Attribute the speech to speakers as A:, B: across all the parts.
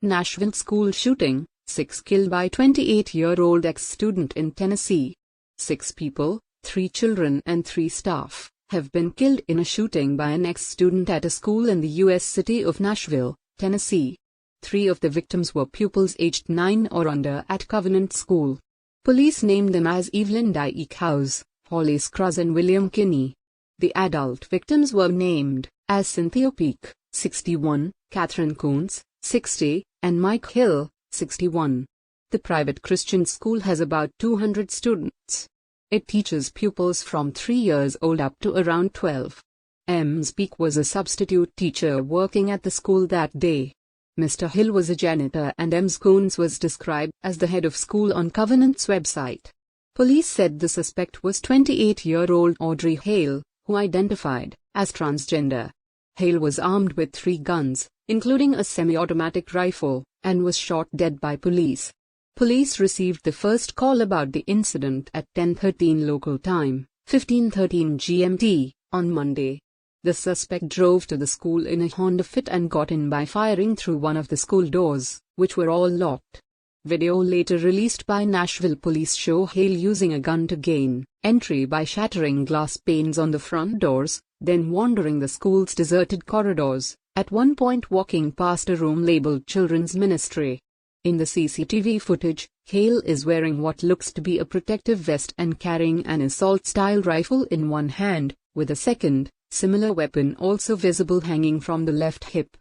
A: Nashville school shooting, 6 killed by 28-year-old ex-student in Tennessee. 6 people, 3 children and 3 staff, have been killed in a shooting by an ex-student at a school in the U.S. city of Nashville, Tennessee. 3 of the victims were pupils aged 9 or under at Covenant School. Police named them as Evelyn Dieckhaus, Hallie Scruggs and William Kinney. The adult victims were named as Cynthia Peak, 61, Katherine Koonce, 60, and Mike Hill, 61. The private Christian school has about 200 students. It teaches pupils from 3 years old up to around 12. Ms. Peak was a substitute teacher working at the school that day. Mr. Hill was a janitor and Ms. Koonce was described as the head of school on Covenant's website. Police said the suspect was 28-year-old Audrey Hale, who identified as transgender. Hale was armed with 3 guns, including a semi-automatic rifle, and was shot dead by police. Police received the first call about the incident at 10:13 local time, 15:13 GMT, on Monday. The suspect drove to the school in a Honda Fit and got in by firing through one of the school doors, which were all locked. Video later released by Nashville police show Hale using a gun to gain entry by shattering glass panes on the front doors, then wandering the school's deserted corridors, at one point walking past a room labeled Children's Ministry. In the CCTV footage, Hale is wearing what looks to be a protective vest and carrying an assault-style rifle in one hand, with a second, similar weapon also visible hanging from the left hip.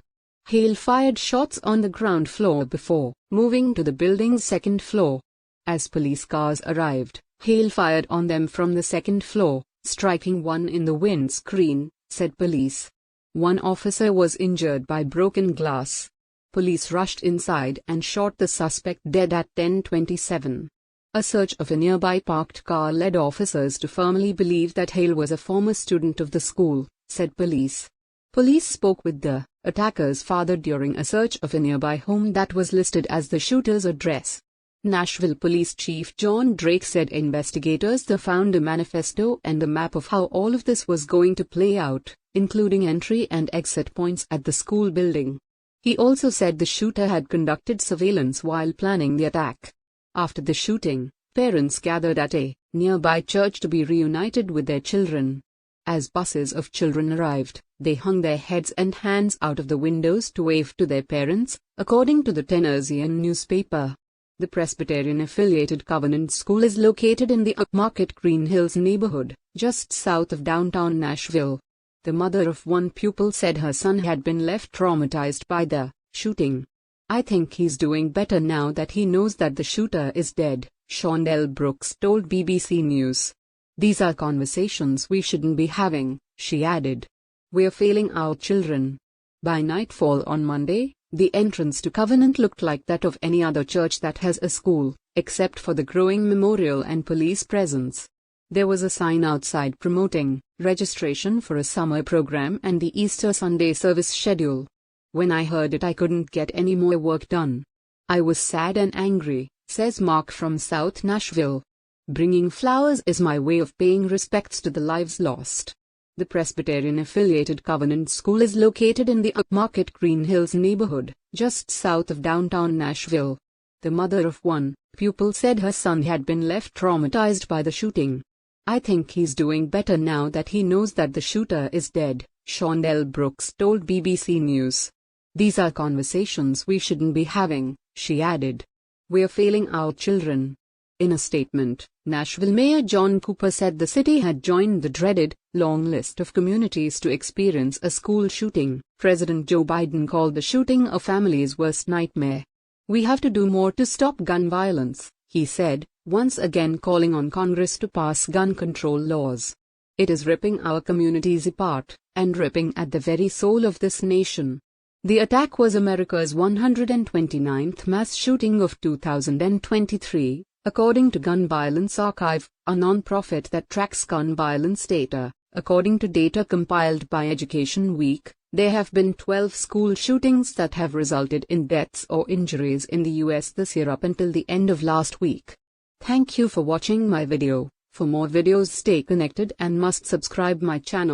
A: Hale fired shots on the ground floor before moving to the building's second floor. As police cars arrived, Hale fired on them from the second floor, striking one in the windscreen, said police. One officer was injured by broken glass. Police rushed inside and shot the suspect dead at 10:27. A search of a nearby parked car led officers to firmly believe that Hale was a former student of the school, said police. Police spoke with the attacker's father during a search of a nearby home that was listed as the shooter's address. Nashville Police Chief John Drake said investigators found a manifesto and a map of how all of this was going to play out, including entry and exit points at the school building. He also said the shooter had conducted surveillance while planning the attack. After the shooting, parents gathered at a nearby church to be reunited with their children. As buses of children arrived, they hung their heads and hands out of the windows to wave to their parents, according to the Tennessean newspaper. The Presbyterian-affiliated Covenant School is located in the upmarket Green Hills neighborhood, just south of downtown Nashville. The mother of one pupil said her son had been left traumatized by the shooting. "I think he's doing better now that he knows that the shooter is dead," Shondell Brooks told BBC News. "These are conversations we shouldn't be having," she added. "We're failing our children." By nightfall on Monday, the entrance to Covenant looked like that of any other church that has a school, except for the growing memorial and police presence. There was a sign outside promoting registration for a summer program and the Easter Sunday service schedule. "When I heard it, I couldn't get any more work done. I was sad and angry," says Mark from South Nashville. "Bringing flowers is my way of paying respects to the lives lost." The Presbyterian-affiliated Covenant School is located in the upmarket Green Hills neighborhood, just south of downtown Nashville. The mother of one pupil said her son had been left traumatized by the shooting. "I think he's doing better now that he knows that the shooter is dead," Shondell Brooks told BBC News. "These are conversations we shouldn't be having," she added. "We're failing our children." In a statement, Nashville Mayor John Cooper said the city had joined the dreaded, long list of communities to experience a school shooting. President Joe Biden called the shooting a family's worst nightmare. "We have to do more to stop gun violence," he said, once again calling on Congress to pass gun control laws. "It is ripping our communities apart, and ripping at the very soul of this nation." The attack was America's 129th mass shooting of 2023, according to Gun Violence Archive, a non-profit that tracks gun violence data. According to data compiled by Education Week, there have been 12 school shootings that have resulted in deaths or injuries in the US this year up until the end of last week. Thank you for watching my video. For more videos, stay connected and must subscribe my channel.